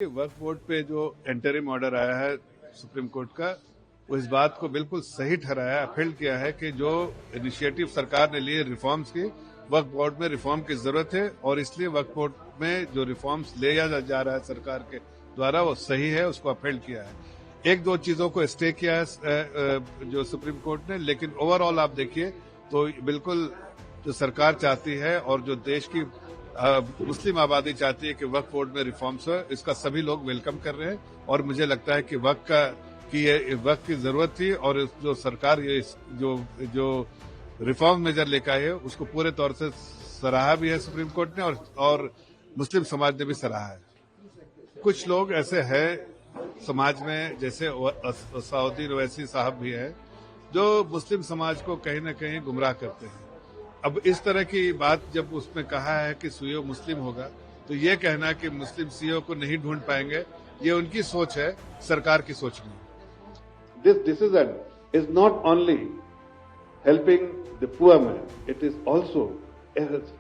वक्फ board पे जो interim order आया है सुप्रीम कोर्ट का, वो इस बात को बिल्कुल सही ठहराया, अपील किया है कि जो इनिशिएटिव सरकार ने लिए रिफॉर्म्स की, वक्फ बोर्ड में रिफॉर्म की जरूरत है और इसलिए वक्फ बोर्ड में जो रिफॉर्म्स ले जा रहा है सरकार के द्वारा वो सही है, उसको अपील किया है। एक दो चीजों को स्टे किया है जो सुप्रीम कोर्ट ने, लेकिन ओवरऑल आप देखिए तो बिल्कुल जो सरकार चाहती है और जो देश की मुस्लिम आबादी चाहती है कि वक्फ बोर्ड में रिफॉर्म्स हो, इसका सभी लोग वेलकम कर रहे हैं और मुझे लगता है कि वक्त की जरूरत थी और जो सरकार ये जो रिफॉर्म मेजर लेकर आई है उसको पूरे तौर से सराहा भी है सुप्रीम कोर्ट ने और मुस्लिम समाज ने भी सराहा है। कुछ लोग ऐसे हैं समाज में, जैसे असादुद्दीन ओवैसी साहब भी है, जो मुस्लिम समाज को कहीं न कहीं गुमराह करते हैं। अब इस तरह की बात जब उसमें कहा है कि सीईओ मुस्लिम होगा, तो ये कहना कि मुस्लिम सीईओ को नहीं ढूंढ पाएंगे, ये उनकी सोच है, सरकार की सोच नहीं। This decision is not only helping the poor man, it is also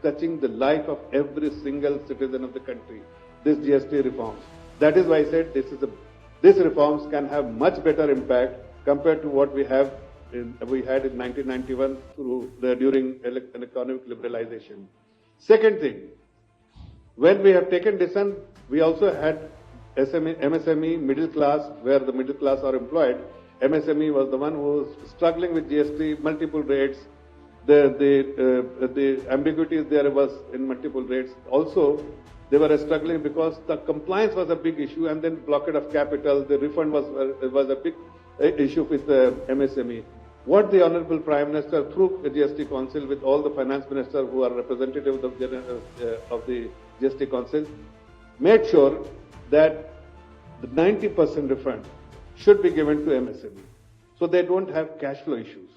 touching the life of every single citizen of the country. This GST reforms. That is why I said these reforms can have much better impact compared to what we had in 1991 during economic liberalization. Second thing, when we have taken decision, we also had MSME, middle class, where the middle class are employed. MSME was the one who was struggling with GST, multiple rates. The ambiguities there was in multiple rates. Also, they were struggling because the compliance was a big issue, and then blockade of capital, the refund was a big issue with the MSME. What the Honorable Prime Minister, through the GST Council, with all the finance ministers who are representatives of the GST Council, made sure that the 90% refund should be given to MSME, so they don't have cash flow issues.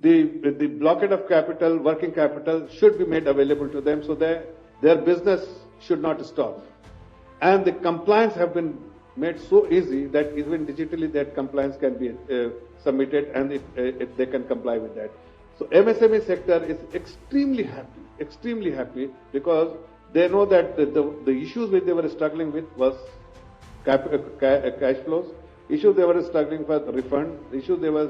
The blockade of capital, working capital, should be made available to them, so their business should not stop. And the compliance have been made so easy that even digitally that compliance can be submitted and they can comply with that. So MSME sector is extremely happy because they know that the issues which they were struggling with was cash flows, issues they were struggling with refund, issues they were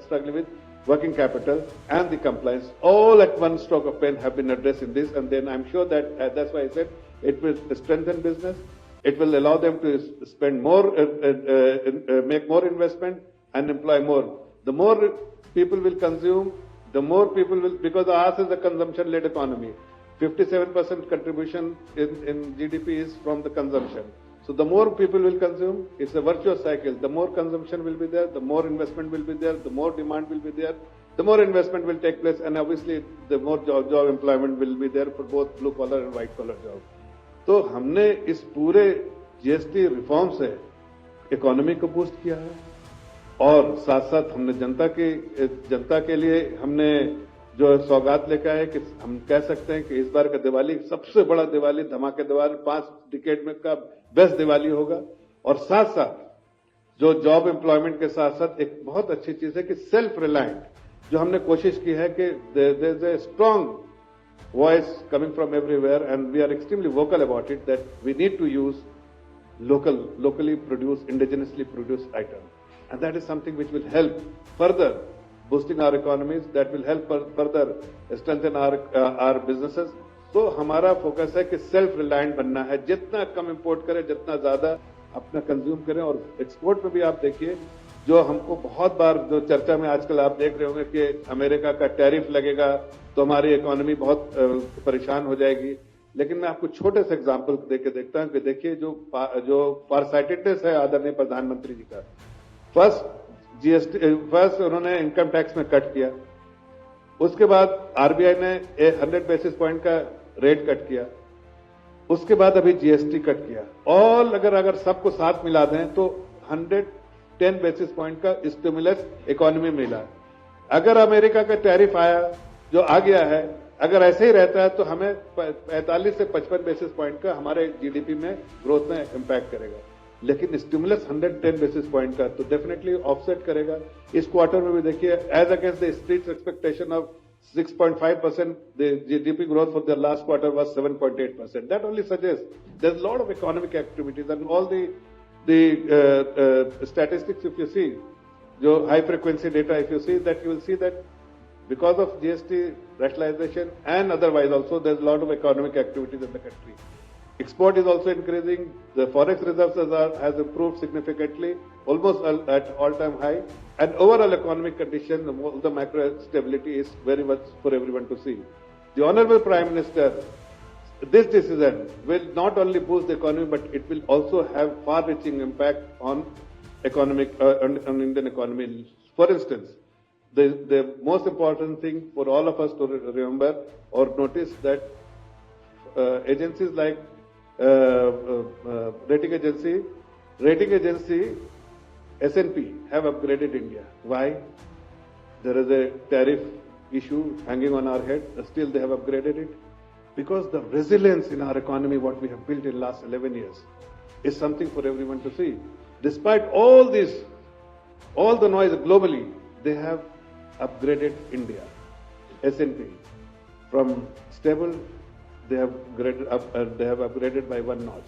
struggling with working capital and the compliance, all at one stroke of pen have been addressed in this, and then I'm sure that that's why I said it will strengthen business. It will allow them to spend more, make more investment and employ more. The more people will consume, the more people will, because ours is a consumption-led economy. 57% contribution in GDP is from the consumption. So the more people will consume, it's a virtuous cycle. The more consumption will be there, the more investment will be there, the more demand will be there, the more investment will take place, and obviously the more job employment will be there for both blue collar and white collar jobs. तो हमने इस पूरे GST reform से economy को boost किया है और साथ साथ हमने जनता के लिए हमने जो सौगात लेकर आए कि हम कह सकते हैं कि इस बार का दिवाली सबसे बड़ा दिवाली, धमाके दिवाली 5 डिकेड में का बेस्ट दिवाली होगा। और साथ साथ जो जॉब एम्प्लॉयमेंट के साथ साथ एक बहुत अच्छी चीज है कि सेल्फ रिलायंट, जो हमने कोशिश की है कि there is a strong voice coming from everywhere, and we are extremely vocal about it, that we need to use locally produced, indigenously produced items. And that is something which will help further boosting our economies, that will help further strengthen our businesses. तो हमारा focus है कि self reliant बनना है, जितना कम import करें, जितना ज्यादा अपना कंज्यूम करें। और एक्सपोर्ट में भी आप देखिए, जो हमको बहुत बार जो चर्चा में आजकल आप देख रहे होंगे कि अमेरिका का टैरिफ लगेगा तो हमारी इकोनॉमी बहुत परेशान हो जाएगी, लेकिन मैं आपको छोटे से एग्जांपल देके देखता हूं कि देखिए जो फारसाइटेडनेस है आदरणीय प्रधानमंत्री जी का, फर्स्ट उन्होंने इनकम टैक्स में कट किया, उसके बाद आरबीआई ने 100 बेसिस पॉइंट का रेट कट किया, उसके बाद अभी जीएसटी कट किया, और अगर सबको साथ मिला दें तो 110 बेसिस पॉइंट का स्टिमुलस इकोनॉमी मिला। अगर अमेरिका का टैरिफ आया जो आ गया है, अगर ऐसे ही रहता है तो हमें 45 से 55 बेसिस पॉइंट का हमारे जीडीपी में ग्रोथ में इंपैक्ट करेगा, लेकिन स्टिमुलस 110 बेसिस पॉइंट का तो डेफिनेटली ऑफसेट करेगा। इस क्वार्टर में भी देखिए, as against the street expectation of 6.5%, the GDP growth for the last quarter was 7.8%. That only suggests there's a lot of economic activities, and all the statistics, if you see, your high frequency data, if you see that, you will see that because of GST rationalization and otherwise also, there's a lot of economic activities in the country. Export is also increasing. The forex reserves has improved significantly, almost at all-time high. And overall economic condition, the macro stability is very much for everyone to see. The Honorable Prime Minister, this decision will not only boost the economy, but it will also have far-reaching impact on on Indian economy. For instance, the most important thing for all of us to remember or notice that agencies like rating agency S&P have upgraded India. Why? There is a tariff issue hanging on our head. Still they have upgraded it. Because the resilience in our economy, what we have built in the last 11 years, is something for everyone to see. Despite all this, all the noise globally, they have upgraded India. S&P. From stable, they have upgraded by one notch.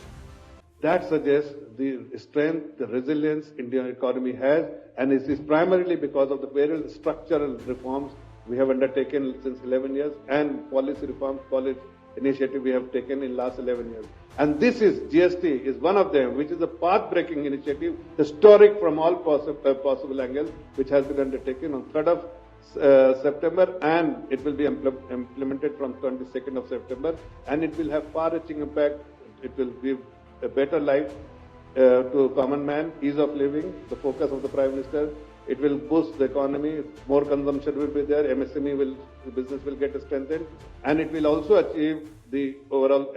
That suggests the strength, the resilience Indian economy has, and it is primarily because of the various structural reforms we have undertaken since 11 years and policy reforms, policy initiative we have taken in last 11 years. And this is, GST is one of them, which is a path-breaking initiative, historic from all possible angles, which has been undertaken on 3rd of September, and it will be implemented from 22nd of September, and it will have far-reaching impact. It will give a better life to common man, ease of living, the focus of the Prime Minister. It will boost the economy, more consumption will be there, MSME business will get strengthened, and it will also achieve the overall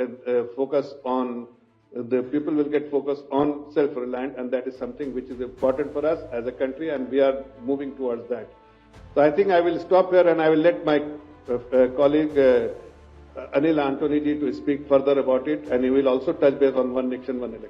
focus on, the people will get focused on self-reliant, and that is something which is important for us as a country, and we are moving towards that. So I think I will stop here and I will let my colleague Anil Antony ji to speak further about it, and he will also touch base on One Nation, One Election.